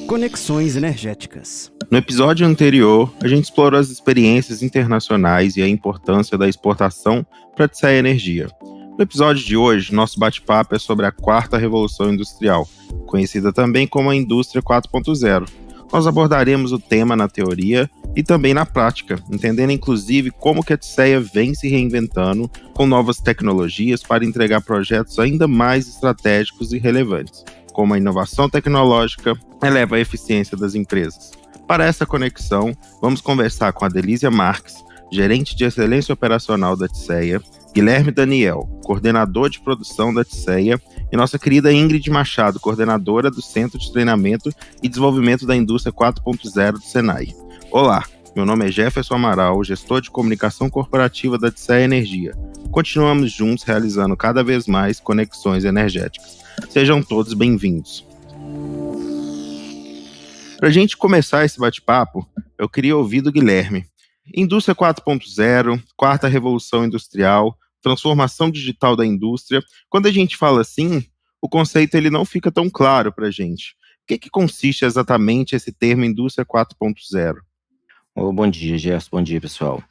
Conexões Energéticas. No episódio anterior, a gente explorou as experiências internacionais e a importância da exportação para a TSEA Energia. No episódio de hoje, nosso bate-papo é sobre a quarta revolução industrial, conhecida também como a Indústria 4.0. Nós abordaremos o tema na teoria e também na prática, entendendo inclusive como que a TSEA vem se reinventando com novas tecnologias para entregar projetos ainda mais estratégicos e relevantes, como a inovação tecnológica eleva a eficiência das empresas. Para essa conexão, vamos conversar com a Delísia Marques, gerente de excelência operacional da TSEA, Guilherme Daniel, coordenador de produção da TSEA, e nossa querida Ingrid Machado, coordenadora do Centro de Treinamento e Desenvolvimento da Indústria 4.0 do Senai. Olá, meu nome é Jefferson Amaral, gestor de comunicação corporativa da TSEA Energia. Continuamos juntos realizando cada vez mais conexões energéticas. Sejam todos bem-vindos. Para a gente começar esse bate-papo, eu queria ouvir do Guilherme. Indústria 4.0, quarta revolução industrial, transformação digital da indústria. Quando a gente fala assim, o conceito ele não fica tão claro para a gente. O que consiste exatamente esse termo Indústria 4.0? Bom dia, Gerson. Bom dia, pessoal.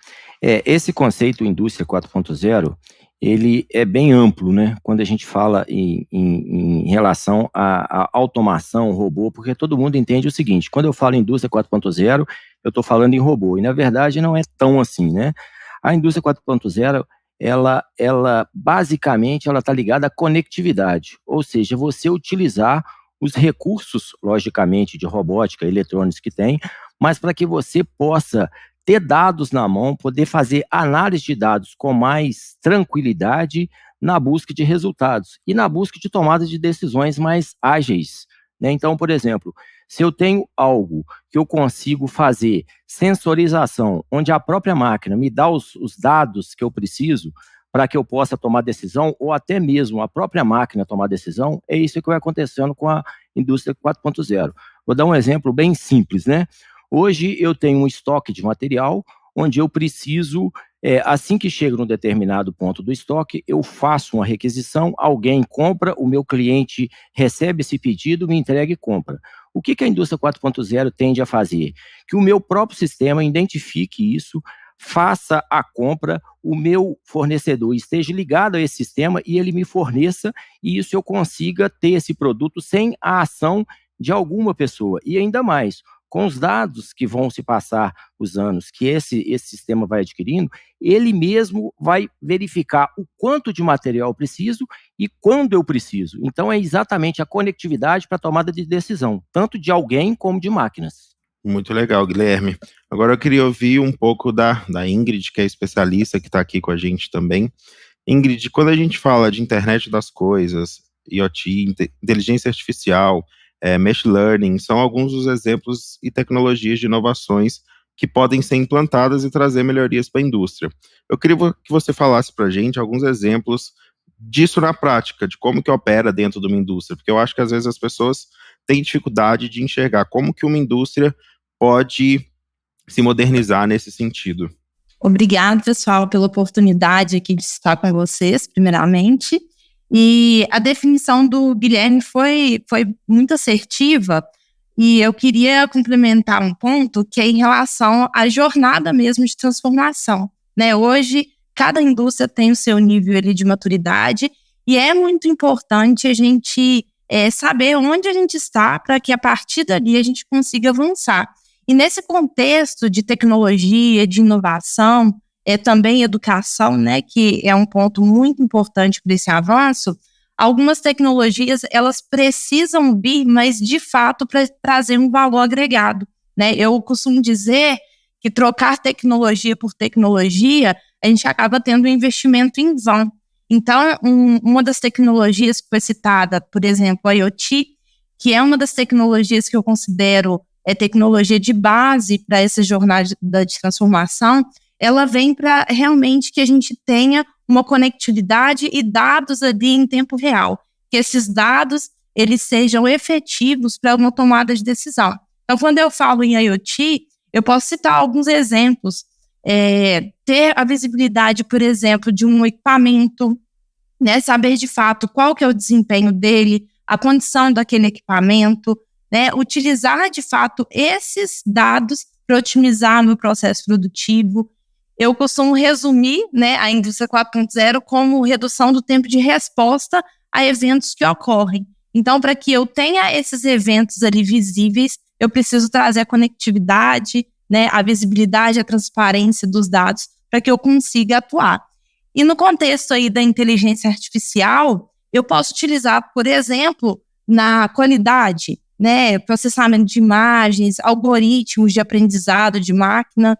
Esse conceito Indústria 4.0, ele é bem amplo, né? Quando a gente fala em relação à automação, robô, porque todo mundo entende o seguinte: quando eu falo Indústria 4.0, eu estou falando em robô, e na verdade não é tão assim, né? A Indústria 4.0, ela basicamente está ligada à conectividade, ou seja, você utilizar os recursos, logicamente, de robótica, eletrônicos que tem, mas para que você possa ter dados na mão, poder fazer análise de dados com mais tranquilidade na busca de resultados e na busca de tomada de decisões mais ágeis, né? Então, por exemplo, se eu tenho algo que eu consigo fazer sensorização, onde a própria máquina me dá os dados que eu preciso para que eu possa tomar decisão, ou até mesmo a própria máquina tomar decisão, é isso que vai acontecendo com a Indústria 4.0. Vou dar um exemplo bem simples, né? Hoje eu tenho um estoque de material onde eu preciso, assim que chega num determinado ponto do estoque, eu faço uma requisição, alguém compra, o meu cliente recebe esse pedido, me entrega e compra. O que a Indústria 4.0 tende a fazer? Que o meu próprio sistema identifique isso, faça a compra, o meu fornecedor esteja ligado a esse sistema e ele me forneça, e isso eu consiga ter esse produto sem a ação de alguma pessoa. E ainda mais, com os dados que vão se passar os anos, que esse sistema vai adquirindo, ele mesmo vai verificar o quanto de material eu preciso e quando eu preciso. Então, é exatamente a conectividade para a tomada de decisão, tanto de alguém como de máquinas. Muito legal, Guilherme. Agora eu queria ouvir um pouco da Ingrid, que é especialista, que está aqui com a gente também. Ingrid, quando a gente fala de internet das coisas, IoT, inteligência artificial, machine learning, são alguns dos exemplos e tecnologias de inovações que podem ser implantadas e trazer melhorias para a indústria. Eu queria que você falasse para a gente alguns exemplos disso na prática, de como que opera dentro de uma indústria, porque eu acho que às vezes as pessoas têm dificuldade de enxergar como que uma indústria pode se modernizar nesse sentido. Obrigada, pessoal, pela oportunidade aqui de estar com vocês, primeiramente. E a definição do Guilherme foi muito assertiva, e eu queria complementar um ponto que é em relação à jornada mesmo de transformação, né? Hoje, cada indústria tem o seu nível ali de maturidade, e é muito importante a gente saber onde a gente está para que a partir dali a gente consiga avançar. E nesse contexto de tecnologia, de inovação, também educação, né, que é um ponto muito importante para esse avanço, algumas tecnologias, elas precisam vir, mas de fato para trazer um valor agregado, né? Eu costumo dizer que trocar tecnologia por tecnologia, a gente acaba tendo um investimento em vão. Então, uma das tecnologias que foi citada, por exemplo, a IoT, que é uma das tecnologias que eu considero tecnologia de base para essa jornada de transformação, ela vem para realmente que a gente tenha uma conectividade e dados ali em tempo real, que esses dados eles sejam efetivos para uma tomada de decisão. Então, quando eu falo em IoT, eu posso citar alguns exemplos. Ter a visibilidade, por exemplo, de um equipamento, né, saber de fato qual que é o desempenho dele, a condição daquele equipamento, né, utilizar de fato esses dados para otimizar meu processo produtivo. Eu costumo resumir, né, a indústria 4.0 como redução do tempo de resposta a eventos que ocorrem. Então, para que eu tenha esses eventos ali visíveis, eu preciso trazer a conectividade, né, a visibilidade, a transparência dos dados para que eu consiga atuar. E no contexto aí da inteligência artificial, eu posso utilizar, por exemplo, na qualidade, né, processamento de imagens, algoritmos de aprendizado de máquina,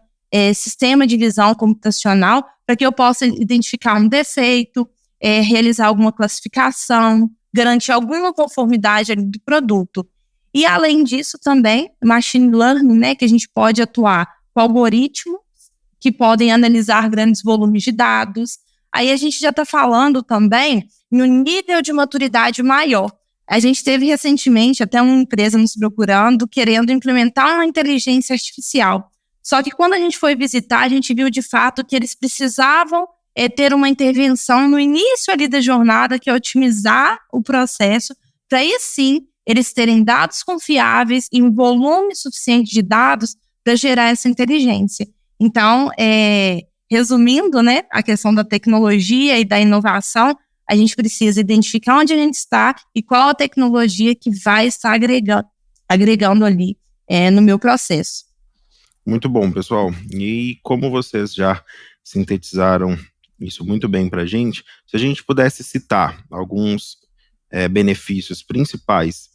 sistema de visão computacional, para que eu possa identificar um defeito, realizar alguma classificação, garantir alguma conformidade ali do produto. E, além disso, também, machine learning, né, que a gente pode atuar com algoritmos que podem analisar grandes volumes de dados. Aí a gente já está falando também no nível de maturidade maior. A gente teve recentemente até uma empresa nos procurando, querendo implementar uma inteligência artificial. Só que quando a gente foi visitar, a gente viu de fato que eles precisavam ter uma intervenção no início ali da jornada, que é otimizar o processo, para aí sim eles terem dados confiáveis e um volume suficiente de dados para gerar essa inteligência. Então, resumindo, né, a questão da tecnologia e da inovação, a gente precisa identificar onde a gente está e qual a tecnologia que vai estar agregando ali no meu processo. Muito bom, pessoal. E como vocês já sintetizaram isso muito bem para a gente, se a gente pudesse citar alguns benefícios principais,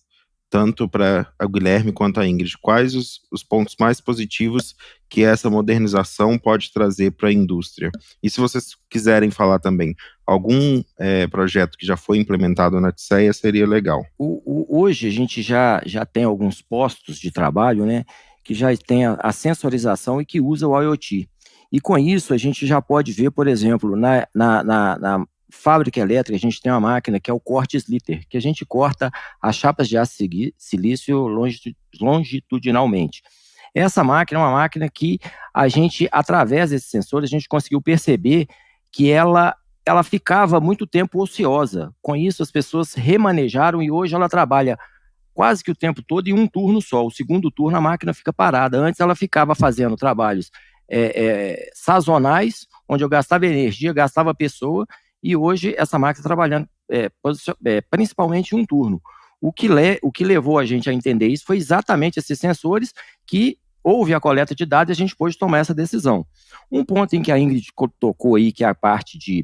tanto para a Guilherme quanto a Ingrid, quais os pontos mais positivos que essa modernização pode trazer para a indústria? E se vocês quiserem falar também algum projeto que já foi implementado na TSEA, seria legal. Hoje a gente já tem alguns postos de trabalho, né, que já tem a sensorização e que usa o IoT. E com isso a gente já pode ver, por exemplo, na fábrica elétrica, a gente tem uma máquina que é o corte sliter, que a gente corta as chapas de aço silício longitudinalmente. Essa máquina é uma máquina que a gente, através desses sensores, a gente conseguiu perceber que ela ficava muito tempo ociosa. Com isso, as pessoas remanejaram e hoje ela trabalha quase que o tempo todo em um turno só. O segundo turno a máquina fica parada. Antes ela ficava fazendo trabalhos sazonais, onde eu gastava energia, gastava pessoa, e hoje essa máquina está trabalhando principalmente em um turno. O que levou a gente a entender isso foi exatamente esses sensores que houve a coleta de dados e a gente pôde tomar essa decisão. Um ponto em que a Ingrid tocou aí, que é a parte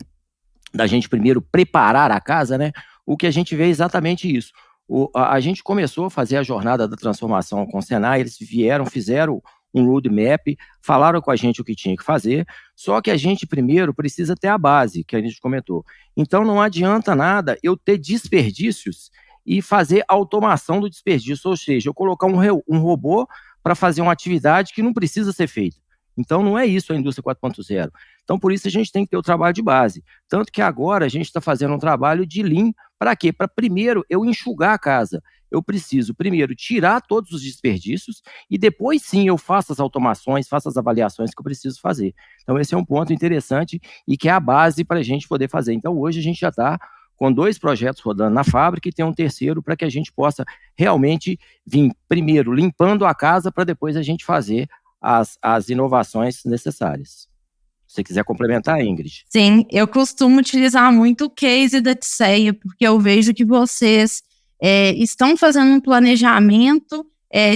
da gente primeiro preparar a casa, né? O que a gente vê é exatamente isso. A gente começou a fazer a jornada da transformação com o Senai, eles fizeram um roadmap, falaram com a gente o que tinha que fazer, só que a gente primeiro precisa ter a base, que a gente comentou. Então não adianta nada eu ter desperdícios e fazer automação do desperdício, ou seja, eu colocar um robô para fazer uma atividade que não precisa ser feita. Então não é isso a indústria 4.0. Então por isso a gente tem que ter o trabalho de base. Tanto que agora a gente está fazendo um trabalho de Lean, para quê? Para primeiro eu enxugar a casa. Eu preciso primeiro tirar todos os desperdícios e depois sim eu faço as automações, faço as avaliações que eu preciso fazer. Então esse é um ponto interessante e que é a base para a gente poder fazer. Então hoje a gente já está com 2 projetos rodando na fábrica e tem um terceiro para que a gente possa realmente vir primeiro limpando a casa para depois a gente fazer as inovações necessárias. Se você quiser complementar, Ingrid. Sim, eu costumo utilizar muito o case da TSEA, porque eu vejo que vocês estão fazendo um planejamento,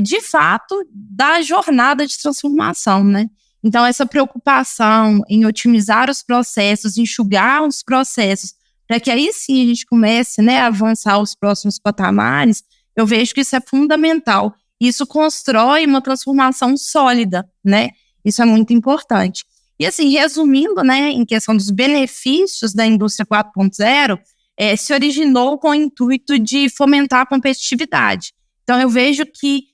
de fato, da jornada de transformação, né? Então, essa preocupação em otimizar os processos, enxugar os processos, para que aí sim a gente comece, né, a avançar os próximos patamares, eu vejo que isso é fundamental. Isso constrói uma transformação sólida, né? Isso é muito importante. E assim, resumindo, né, em questão dos benefícios da indústria 4.0, se originou com o intuito de fomentar a competitividade. Então, eu vejo que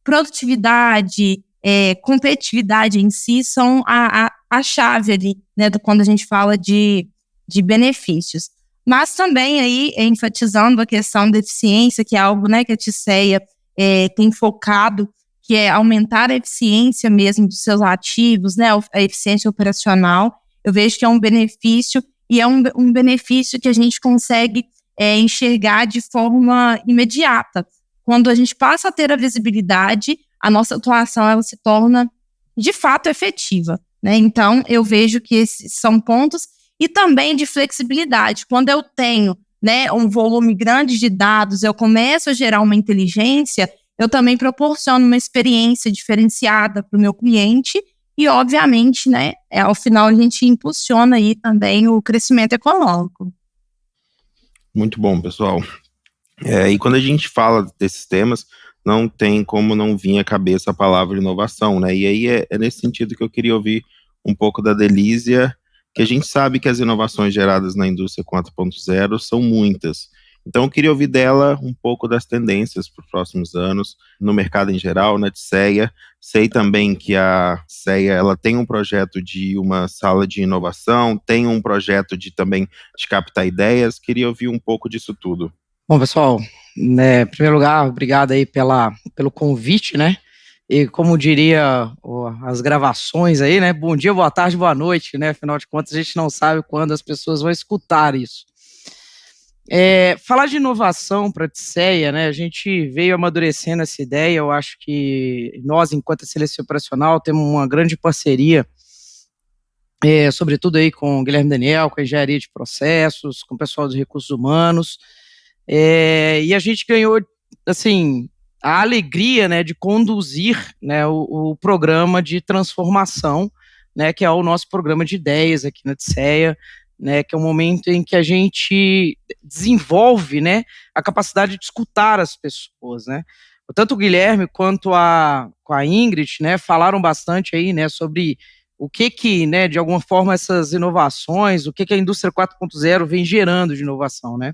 produtividade, competitividade em si são a chave ali, né, quando a gente fala de benefícios. Mas também aí, enfatizando a questão da eficiência, que é algo, né, que a TSEA tem focado, que é aumentar a eficiência mesmo dos seus ativos, né, a eficiência operacional. Eu vejo que é um benefício, e é um benefício que a gente consegue enxergar de forma imediata, quando a gente passa a ter a visibilidade, a nossa atuação ela se torna, de fato, efetiva, né? Então, eu vejo que esses são pontos, e também de flexibilidade. Quando eu tenho, né, um volume grande de dados, eu começo a gerar uma inteligência, eu também proporciono uma experiência diferenciada para o meu cliente e, obviamente, né, ao final a gente impulsiona aí também o crescimento econômico. Muito bom, pessoal. E quando a gente fala desses temas, não tem como não vir à cabeça a palavra inovação, né? E aí é nesse sentido que eu queria ouvir um pouco da Delísia, que a gente sabe que as inovações geradas na indústria 4.0 são muitas. Então eu queria ouvir dela um pouco das tendências para os próximos anos, no mercado em geral, na DCEA. Sei também que a DCEA ela tem um projeto de uma sala de inovação, tem um projeto também de captar ideias. Queria ouvir um pouco disso tudo. Bom, pessoal, em primeiro lugar, obrigado aí pelo convite, né? E como diria as gravações aí, né? Bom dia, boa tarde, boa noite, né? Afinal de contas, a gente não sabe quando as pessoas vão escutar isso. Falar de inovação para a DCEA, né? A gente veio amadurecendo essa ideia. Eu acho que nós, enquanto excelência operacional, temos uma grande parceria, sobretudo aí com o Guilherme Daniel, com a engenharia de processos, com o pessoal dos recursos humanos. E a gente ganhou, assim, a alegria, né, de conduzir, né, o programa de transformação, né, que é o nosso programa de ideias aqui na DCEA, né, que é um momento em que a gente desenvolve, né, a capacidade de escutar as pessoas, né. Tanto o Guilherme quanto a Ingrid, né, falaram bastante aí, né, sobre o que, né, de alguma forma essas inovações, o que a indústria 4.0 vem gerando de inovação, né.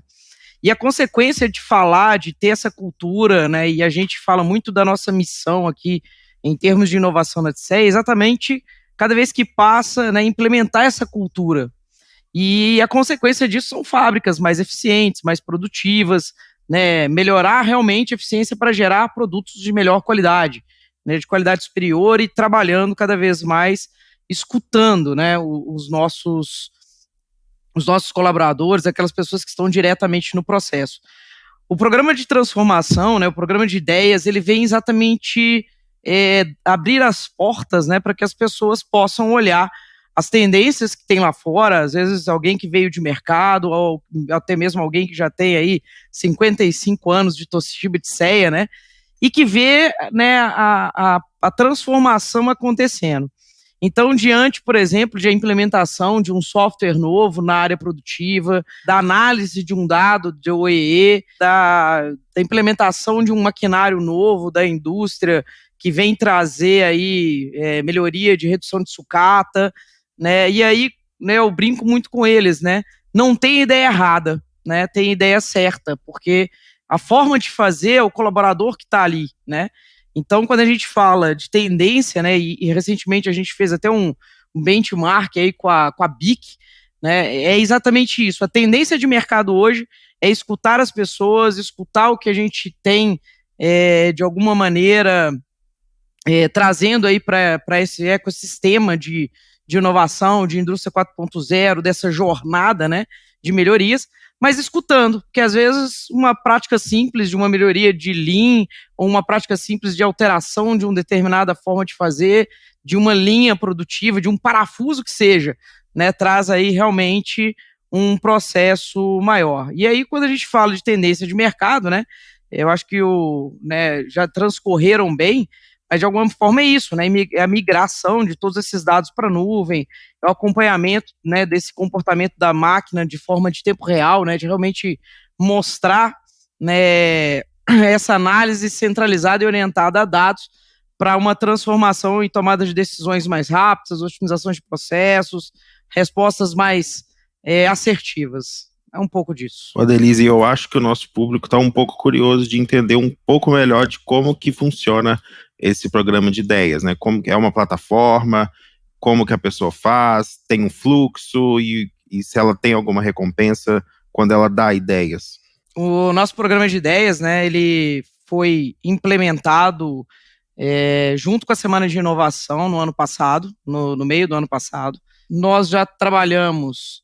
E a consequência de falar, de ter essa cultura, né, e a gente fala muito da nossa missão aqui em termos de inovação na DCEA, é exatamente cada vez que passa, né, implementar essa cultura. E a consequência disso são fábricas mais eficientes, mais produtivas, né, melhorar realmente a eficiência para gerar produtos de melhor qualidade, né, de qualidade superior, e trabalhando cada vez mais, escutando, né, os nossos colaboradores, aquelas pessoas que estão diretamente no processo. O programa de transformação, né, o programa de ideias, ele vem exatamente abrir as portas, né, para que as pessoas possam olhar as tendências que tem lá fora, às vezes alguém que veio de mercado, ou até mesmo alguém que já tem aí 55 anos de Toshiba e DCEA, né, e que vê, né, a transformação acontecendo. Então, diante, por exemplo, de a implementação de um software novo na área produtiva, da análise de um dado de OEE, da implementação de um maquinário novo da indústria que vem trazer aí melhoria de redução de sucata, né? E aí, né, eu brinco muito com eles, né? Não tem ideia errada, né? Tem ideia certa, porque a forma de fazer é o colaborador que está ali, né? Então, quando a gente fala de tendência, né, e recentemente a gente fez até um benchmark aí com a BIC, né, é exatamente isso. A tendência de mercado hoje é escutar as pessoas, escutar o que a gente tem, de alguma maneira, trazendo aí para esse ecossistema de inovação, de indústria 4.0, dessa jornada, né, de melhorias, mas escutando, porque às vezes uma prática simples de uma melhoria de Lean, ou uma prática simples de alteração de uma determinada forma de fazer, de uma linha produtiva, de um parafuso que seja, né, traz aí realmente um processo maior. E aí, quando a gente fala de tendência de mercado, né, eu acho que já transcorreram bem, mas de alguma forma é isso, né? É a migração de todos esses dados para a nuvem, é o acompanhamento, né, desse comportamento da máquina de forma de tempo real, né, de realmente mostrar, né, essa análise centralizada e orientada a dados para uma transformação e tomada de decisões mais rápidas, otimização de processos, respostas mais assertivas. É um pouco disso. Adelise, eu acho que o nosso público está um pouco curioso de entender um pouco melhor de como que funciona esse programa de ideias, né? Como que é uma plataforma, como que a pessoa faz, tem um fluxo e se ela tem alguma recompensa quando ela dá ideias. O nosso programa de ideias, né, ele foi implementado junto com a Semana de Inovação no ano passado, no meio do ano passado. Nós já trabalhamos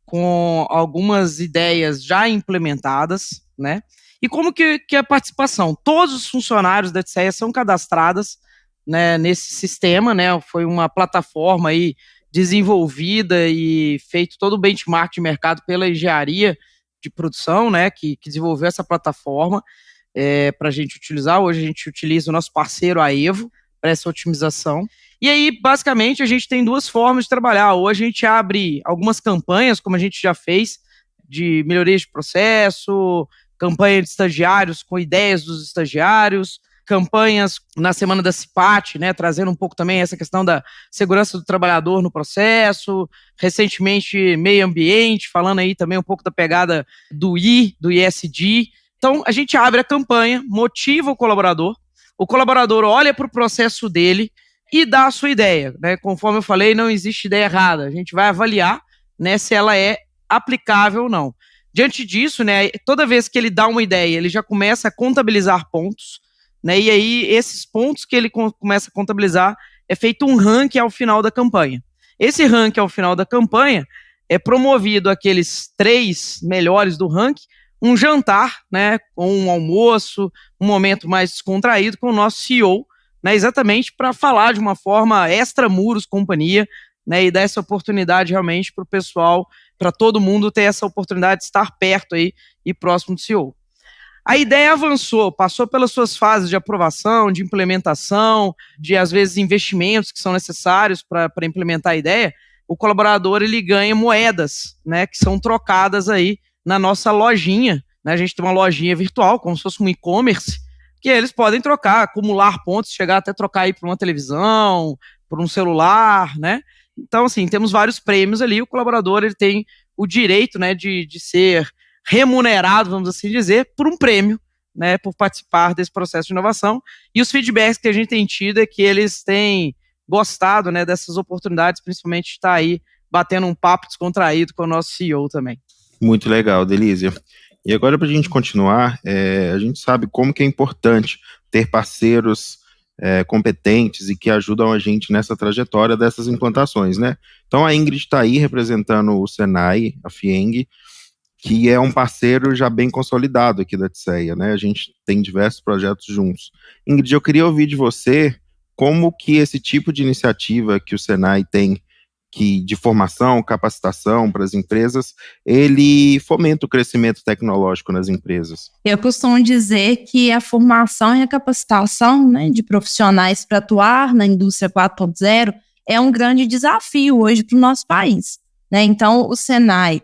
com algumas ideias já implementadas, né? E como que é a participação? Todos os funcionários da Odisseia são cadastrados, né, nesse sistema, né? Foi uma plataforma aí desenvolvida e feito todo o benchmark de mercado pela engenharia de produção, né, que desenvolveu essa plataforma para a gente utilizar. Hoje a gente utiliza o nosso parceiro, a Evo, para essa otimização. E aí, basicamente, a gente tem duas formas de trabalhar. Ou a gente abre algumas campanhas, como a gente já fez, de melhorias de processo, campanha de estagiários com ideias dos estagiários, campanhas na semana da CIPAT, né, trazendo um pouco também essa questão da segurança do trabalhador no processo, recentemente meio ambiente, falando aí também um pouco da pegada do ESG. Então, a gente abre a campanha, motiva o colaborador olha para o processo dele e dá a sua ideia, né? Conforme eu falei, não existe ideia errada, a gente vai avaliar, né, se ela é aplicável ou não. Diante disso, né, toda vez que ele dá uma ideia, ele já começa a contabilizar pontos, né, e aí esses pontos que ele começa a contabilizar, é feito um ranking ao final da campanha. Esse ranking ao final da campanha é promovido aqueles 3 melhores do ranking, um jantar, né, ou um almoço, um momento mais descontraído com o nosso CEO, né, exatamente para falar de uma forma extramuros companhia, né, e dar essa oportunidade realmente para o pessoal, para todo mundo ter essa oportunidade de estar perto aí e próximo do CEO. A ideia avançou, passou pelas suas fases de aprovação, de implementação, de, às vezes, investimentos que são necessários para implementar a ideia. O colaborador, ele ganha moedas, né, que são trocadas aí na nossa lojinha, né? A gente tem uma lojinha virtual, como se fosse um e-commerce, que eles podem trocar, acumular pontos, chegar até trocar aí por uma televisão, por um celular, né? Então, assim, temos vários prêmios ali, o colaborador, ele tem o direito, né, de ser remunerado, vamos assim dizer, por um prêmio, né, por participar desse processo de inovação, e os feedbacks que a gente tem tido é que eles têm gostado, né, dessas oportunidades, principalmente de estar aí batendo um papo descontraído com o nosso CEO também. Muito legal, Delísia. E agora, para a gente continuar, a gente sabe como que é importante ter parceiros competentes e que ajudam a gente nessa trajetória dessas implantações, né? Então, a Ingrid está aí representando o Senai, a FIENG, que é um parceiro já bem consolidado aqui da Odisseia, né? A gente tem diversos projetos juntos. Ingrid, eu queria ouvir de você como que esse tipo de iniciativa que o Senai tem, que de formação, capacitação para as empresas, ele fomenta o crescimento tecnológico nas empresas. Eu costumo dizer que a formação e a capacitação, né, de profissionais para atuar na indústria 4.0 é um grande desafio hoje para o nosso país, né? Então, o Senai,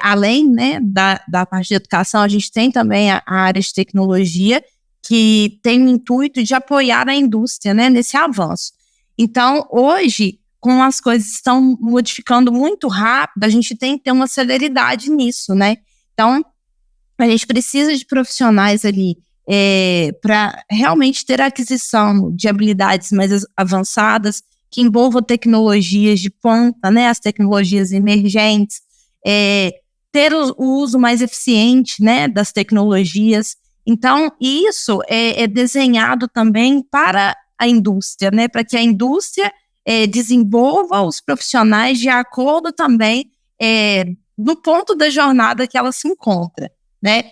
além, né, da parte de educação, a gente tem também a área de tecnologia, que tem o intuito de apoiar a indústria, né, nesse avanço. Então, hoje, como as coisas estão modificando muito rápido, a gente tem que ter uma celeridade nisso, né? Então, a gente precisa de profissionais ali para realmente ter a aquisição de habilidades mais avançadas, que envolvam tecnologias de ponta, né? As tecnologias emergentes, ter o uso mais eficiente, né, das tecnologias. Então, isso é desenhado também para a indústria, né? Para que a indústria desenvolva os profissionais de acordo também no ponto da jornada que ela se encontra, né?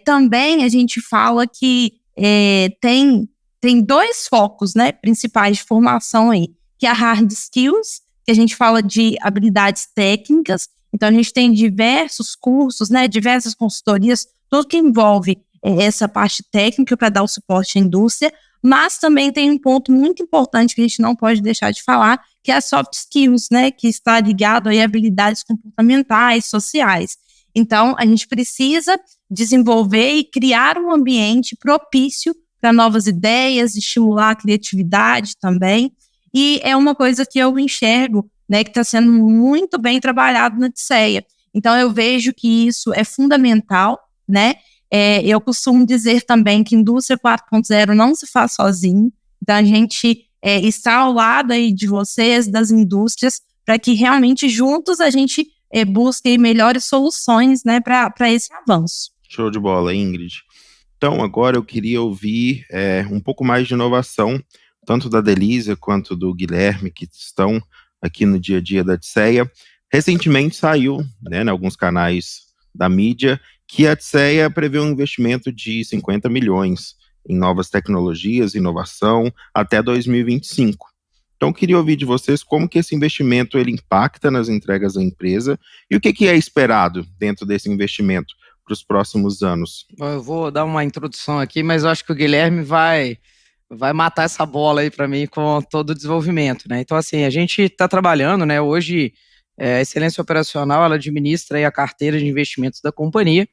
Também a gente fala que tem 2 focos, né, principais de formação aí, que é a hard skills, que a gente fala de habilidades técnicas. Então a gente tem diversos cursos, né, diversas consultorias, tudo que envolve essa parte técnica para dar o suporte à indústria. Mas também tem um ponto muito importante que a gente não pode deixar de falar, que é a soft skills, né, que está ligado aí a habilidades comportamentais, sociais. Então, a gente precisa desenvolver e criar um ambiente propício para novas ideias, estimular a criatividade também. E é uma coisa que eu enxergo, né, que está sendo muito bem trabalhado na Odisseia. Então, eu vejo que isso é fundamental, né? Eu costumo dizer também que indústria 4.0 não se faz sozinho, então a gente está ao lado aí de vocês, das indústrias, para que realmente juntos a gente busque melhores soluções, né, para esse avanço. Show de bola, Ingrid. Então, agora eu queria ouvir um pouco mais de inovação, tanto da Delísia quanto do Guilherme, que estão aqui no dia a dia da Odisseia. Recentemente saiu, né, em alguns canais da mídia, que a TSEA prevê um investimento de 50 milhões em novas tecnologias e inovação até 2025. Então, queria ouvir de vocês como que esse investimento ele impacta nas entregas da empresa e o que é esperado dentro desse investimento para os próximos anos. Eu vou dar uma introdução aqui, mas eu acho que o Guilherme vai matar essa bola aí para mim com todo o desenvolvimento, né? Então, assim, a gente está trabalhando, né? Hoje, a Excelência Operacional, ela administra aí a carteira de investimentos da companhia,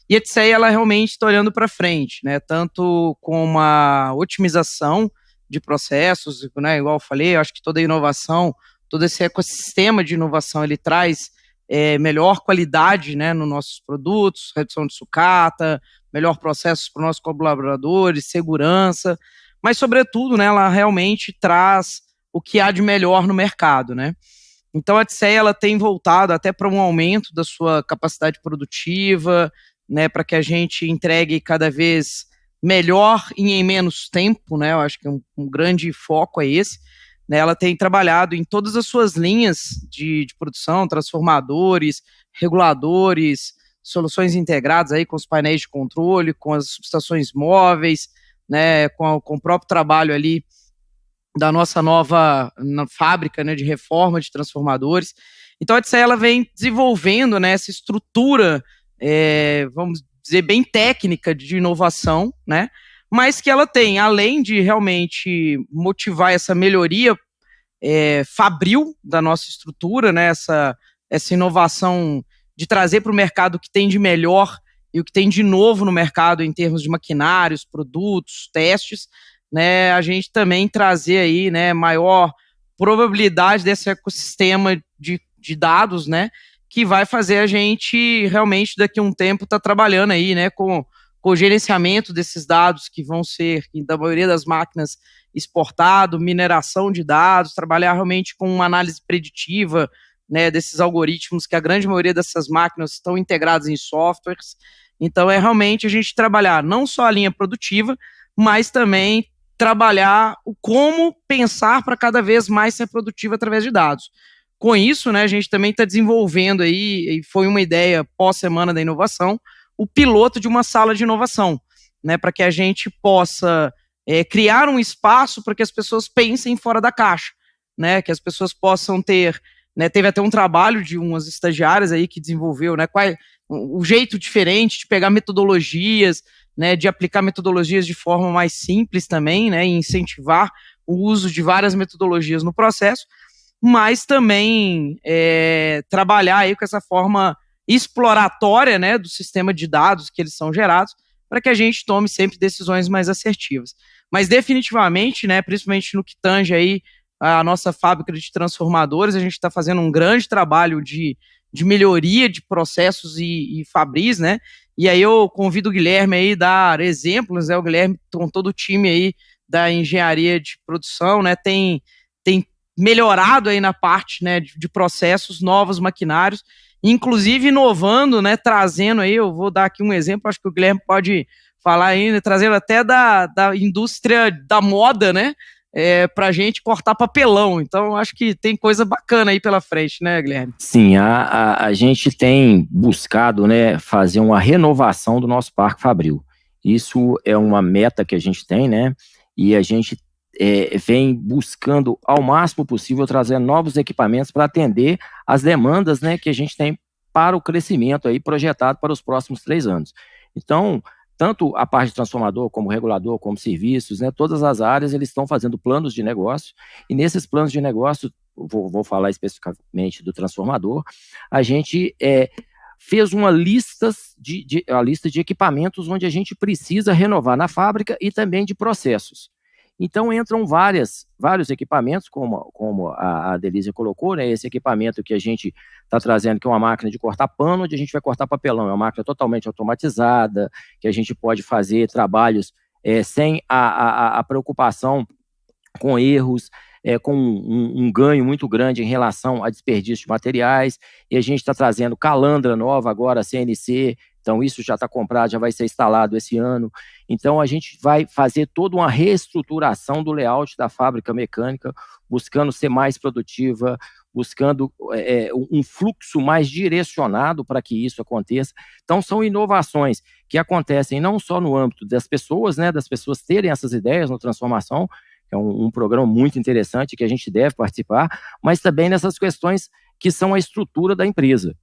e a TSEA, ela realmente está olhando para frente, né? Tanto com uma otimização de processos, né? Igual eu falei, eu acho que toda a inovação, todo esse ecossistema de inovação, ele traz melhor qualidade, né, nos nossos produtos, redução de sucata, melhor processos para os nossos colaboradores, segurança, mas, sobretudo, né, ela realmente traz o que há de melhor no mercado, né? Então, a TSEA, ela tem voltado até para um aumento da sua capacidade produtiva, né, para que a gente entregue cada vez melhor e em menos tempo, né? Eu acho que um grande foco é esse. Né, ela tem trabalhado em todas as suas linhas de produção, transformadores, reguladores, soluções integradas aí com os painéis de controle, com as subestações móveis, né, com o próprio trabalho ali da nossa nova fábrica, né, de reforma de transformadores. Então, a TSEA, ela vem desenvolvendo, né, essa estrutura, vamos dizer, bem técnica de inovação, né, mas que ela tem, além de realmente motivar essa melhoria fabril da nossa estrutura, né, essa inovação de trazer para o mercado o que tem de melhor e o que tem de novo no mercado em termos de maquinários, produtos, testes, né, a gente também trazer aí, né, maior probabilidade desse ecossistema de dados, né, que vai fazer a gente realmente daqui a um tempo estar trabalhando aí, né, com o gerenciamento desses dados que vão ser, da maioria das máquinas, exportado, mineração de dados, trabalhar realmente com uma análise preditiva, né, desses algoritmos, que a grande maioria dessas máquinas estão integradas em softwares. Então, é realmente a gente trabalhar não só a linha produtiva, mas também trabalhar o como pensar para cada vez mais ser produtivo através de dados. Com isso, né, a gente também está desenvolvendo aí, e foi uma ideia pós-semana da inovação, o piloto de uma sala de inovação, né, para que a gente possa criar um espaço para que as pessoas pensem fora da caixa, né, que as pessoas possam ter, né, teve até um trabalho de umas estagiárias aí que desenvolveu, né, o jeito diferente de pegar metodologias, né, de aplicar metodologias de forma mais simples também, né, e incentivar o uso de várias metodologias no processo, mas também trabalhar aí com essa forma exploratória, né, do sistema de dados que eles são gerados, para que a gente tome sempre decisões mais assertivas. Mas definitivamente, né, principalmente no que tange aí a nossa fábrica de transformadores, a gente está fazendo um grande trabalho de melhoria de processos e fabris, né, e aí eu convido o Guilherme aí a dar exemplos, né, o Guilherme com todo o time aí da engenharia de produção, né, tem melhorado aí na parte, né, de processos, novos maquinários, inclusive inovando, né, trazendo aí, eu vou dar aqui um exemplo, acho que o Guilherme pode falar ainda, trazendo até da indústria da moda, né, para a gente cortar papelão. Então, acho que tem coisa bacana aí pela frente, né, Guilherme? Sim, a gente tem buscado, né, fazer uma renovação do nosso parque fabril. Isso é uma meta que a gente tem, né, e a gente vem buscando ao máximo possível trazer novos equipamentos para atender as demandas, né, que a gente tem para o crescimento aí projetado para os próximos 3 anos. Então, tanto a parte de transformador, como regulador, como serviços, né, todas as áreas eles estão fazendo planos de negócio, e nesses planos de negócio, vou falar especificamente do transformador, a gente fez uma lista de equipamentos onde a gente precisa renovar na fábrica e também de processos. Então entram vários equipamentos, como a Delícia colocou, né? Esse equipamento que a gente está trazendo, que é uma máquina de cortar pano, onde a gente vai cortar papelão, é uma máquina totalmente automatizada, que a gente pode fazer trabalhos sem a preocupação com erros, com um ganho muito grande em relação a desperdício de materiais, e a gente está trazendo calandra nova agora, CNC, então isso já está comprado, já vai ser instalado esse ano. Então a gente vai fazer toda uma reestruturação do layout da fábrica mecânica, buscando ser mais produtiva, buscando um fluxo mais direcionado para que isso aconteça. Então, são inovações que acontecem não só no âmbito das pessoas, né, das pessoas terem essas ideias no Transformação, que é um programa muito interessante que a gente deve participar, mas também nessas questões que são a estrutura da empresa.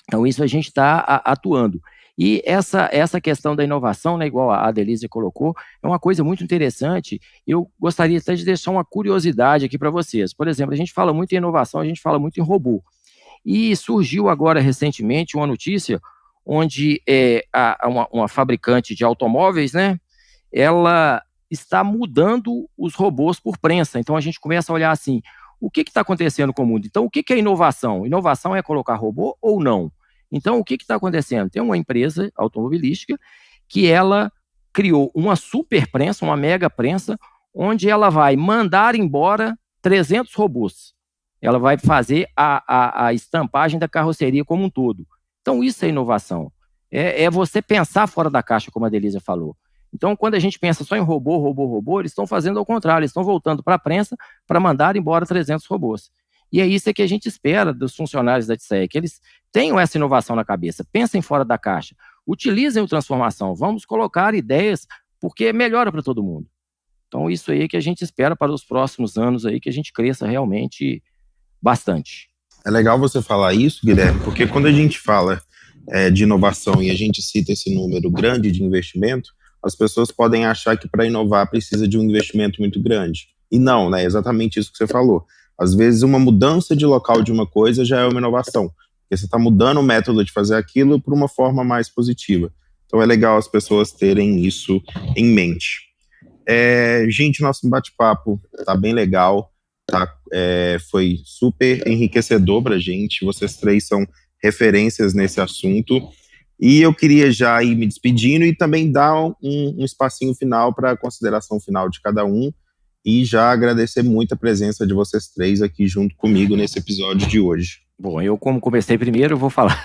Então, isso a gente está atuando. E essa questão da inovação, né, igual a Denise colocou, é uma coisa muito interessante. Eu gostaria até de deixar uma curiosidade aqui para vocês. Por exemplo, a gente fala muito em inovação, a gente fala muito em robô. E surgiu agora recentemente uma notícia onde uma fabricante de automóveis, né, ela está mudando os robôs por prensa. Então a gente começa a olhar assim, o que está acontecendo com o mundo? Então o que é inovação? Inovação é colocar robô ou não? Então, o que está acontecendo? Tem uma empresa automobilística que ela criou uma super prensa, uma mega prensa, onde ela vai mandar embora 300 robôs. Ela vai fazer a estampagem da carroceria como um todo. Então, isso é inovação. É você pensar fora da caixa, como a Delícia falou. Então, quando a gente pensa só em robô, eles estão fazendo ao contrário, eles estão voltando para a prensa para mandar embora 300 robôs. E é isso que a gente espera dos funcionários da TSEA, que eles tenham essa inovação na cabeça, pensem fora da caixa, utilizem o Transformação, vamos colocar ideias, porque melhora para todo mundo. Então, isso aí que a gente espera para os próximos anos, aí, que a gente cresça realmente bastante. É legal você falar isso, Guilherme, porque quando a gente fala de inovação e a gente cita esse número grande de investimento, as pessoas podem achar que para inovar precisa de um investimento muito grande. E não, né? É exatamente isso que você falou. Às vezes, uma mudança de local de uma coisa já é uma inovação, porque você está mudando o método de fazer aquilo por uma forma mais positiva. Então, é legal as pessoas terem isso em mente. Gente, nosso bate-papo está bem legal, tá? Foi super enriquecedor para a gente. Vocês três são referências nesse assunto. E eu queria já ir me despedindo e também dar um espacinho final para a consideração final de cada um. E já agradecer muito a presença de vocês três aqui junto comigo nesse episódio de hoje. Bom, eu como comecei primeiro, eu vou falar.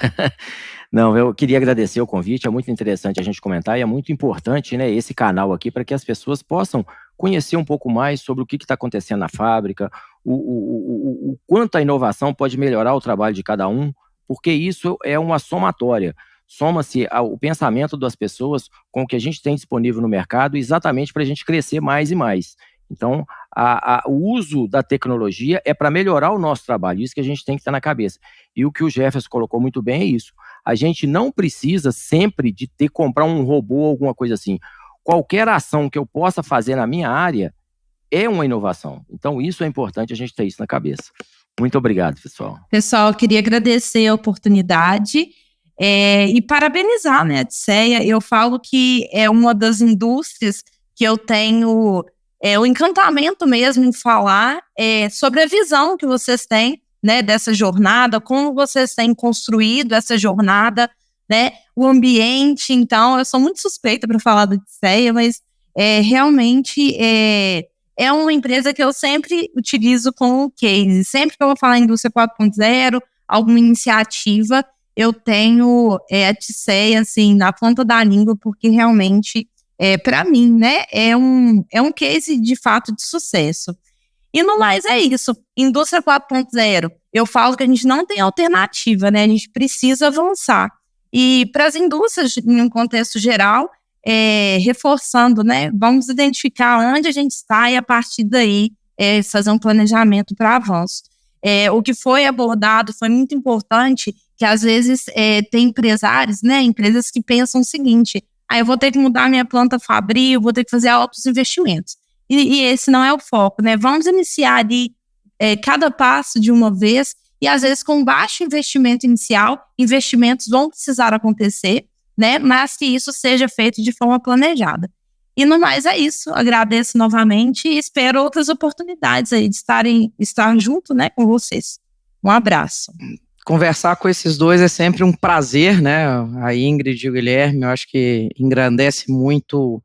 Não, eu queria agradecer o convite, é muito interessante a gente comentar e é muito importante, né, esse canal aqui para que as pessoas possam conhecer um pouco mais sobre o que está acontecendo na fábrica, o quanto a inovação pode melhorar o trabalho de cada um, porque isso é uma somatória. Soma-se o pensamento das pessoas com o que a gente tem disponível no mercado exatamente para a gente crescer mais e mais. Então, o uso da tecnologia é para melhorar o nosso trabalho, isso que a gente tem que estar na cabeça. E o que o Jefferson colocou muito bem é isso. A gente não precisa sempre de comprar um robô ou alguma coisa assim. Qualquer ação que eu possa fazer na minha área é uma inovação. Então, isso é importante a gente ter isso na cabeça. Muito obrigado, pessoal. Pessoal, eu queria agradecer a oportunidade e parabenizar, né, a TSEA. Eu falo que é uma das indústrias que eu tenho o encantamento mesmo em falar sobre a visão que vocês têm, né, dessa jornada, como vocês têm construído essa jornada, né, o ambiente. Então, eu sou muito suspeita para falar da TSEA, mas realmente é uma empresa que eu sempre utilizo como case. Sempre que eu vou falar em indústria 4.0, alguma iniciativa, eu tenho a TSEA, assim, na ponta da língua, porque realmente para mim, né, é um case de fato de sucesso. E no mais é isso, indústria 4.0, eu falo que a gente não tem alternativa, né, a gente precisa avançar. E para as indústrias, em um contexto geral, reforçando, né, vamos identificar onde a gente está e a partir daí fazer um planejamento para avanço. O que foi abordado foi muito importante, que às vezes tem empresários, né, empresas que pensam o seguinte: eu vou ter que mudar minha planta fabril, vou ter que fazer altos investimentos. E esse não é o foco, né? Vamos iniciar ali cada passo de uma vez e, às vezes, com baixo investimento inicial, investimentos vão precisar acontecer, né? Mas que isso seja feito de forma planejada. E no mais é isso. Agradeço novamente e espero outras oportunidades aí de estar junto, né, com vocês. Um abraço. Conversar com esses dois é sempre um prazer, né? A Ingrid e o Guilherme, eu acho que engrandece muito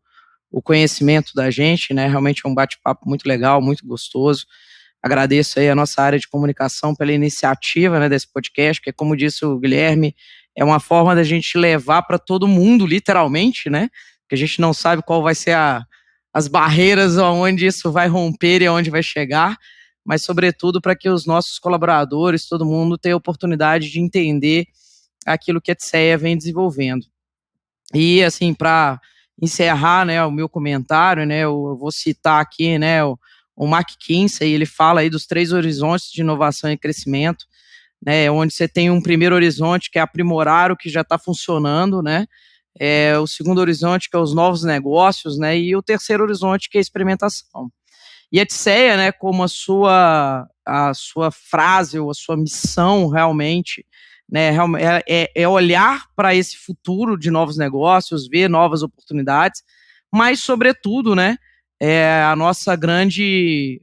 o conhecimento da gente, né? Realmente é um bate-papo muito legal, muito gostoso. Agradeço aí a nossa área de comunicação pela iniciativa, né, desse podcast, que, como disse o Guilherme, é uma forma da gente levar para todo mundo, literalmente, né? Que a gente não sabe qual vai ser as barreiras, aonde isso vai romper e aonde vai chegar, mas sobretudo para que os nossos colaboradores, todo mundo tenha a oportunidade de entender aquilo que a TSEA vem desenvolvendo. E assim, para encerrar, né, o meu comentário, né, eu vou citar aqui, né, o McKinsey, ele fala aí dos 3 horizontes de inovação e crescimento, né, onde você tem um primeiro horizonte que é aprimorar o que já está funcionando, né, o segundo horizonte que é os novos negócios, né, e o terceiro horizonte que é a experimentação. E a TSEA, né, como a sua frase ou a sua missão realmente, né, é olhar para esse futuro de novos negócios, ver novas oportunidades, mas sobretudo, né, a nossa grande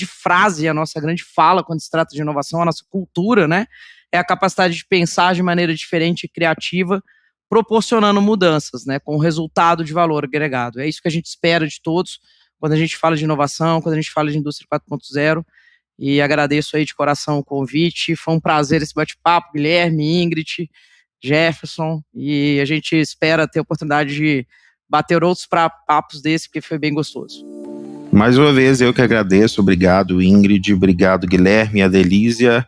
frase, a nossa grande fala quando se trata de inovação, a nossa cultura, né, é a capacidade de pensar de maneira diferente e criativa, proporcionando mudanças, né, com resultado de valor agregado. É isso que a gente espera de todos quando a gente fala de inovação, quando a gente fala de indústria 4.0, e agradeço aí de coração o convite, foi um prazer esse bate-papo, Guilherme, Ingrid, Jefferson, e a gente espera ter a oportunidade de bater outros papos desse, porque foi bem gostoso. Mais uma vez, eu que agradeço, obrigado Ingrid, obrigado Guilherme e Adelísia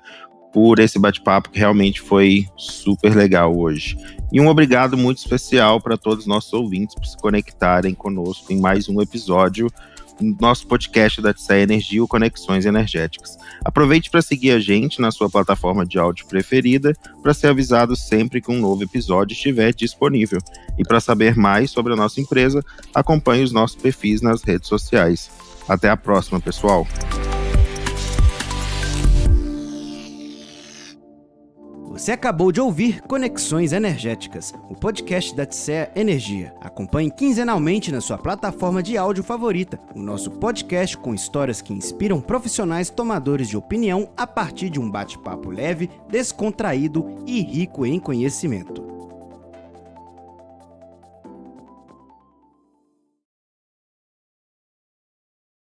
por esse bate-papo que realmente foi super legal hoje. E um obrigado muito especial para todos os nossos ouvintes por se conectarem conosco em mais um episódio do nosso podcast da TSEA Energia, o Conexões Energéticas. Aproveite para seguir a gente na sua plataforma de áudio preferida para ser avisado sempre que um novo episódio estiver disponível. E para saber mais sobre a nossa empresa, acompanhe os nossos perfis nas redes sociais. Até a próxima, pessoal! Você acabou de ouvir Conexões Energéticas, o podcast da TSEA Energia. Acompanhe quinzenalmente na sua plataforma de áudio favorita o nosso podcast com histórias que inspiram profissionais tomadores de opinião a partir de um bate-papo leve, descontraído e rico em conhecimento.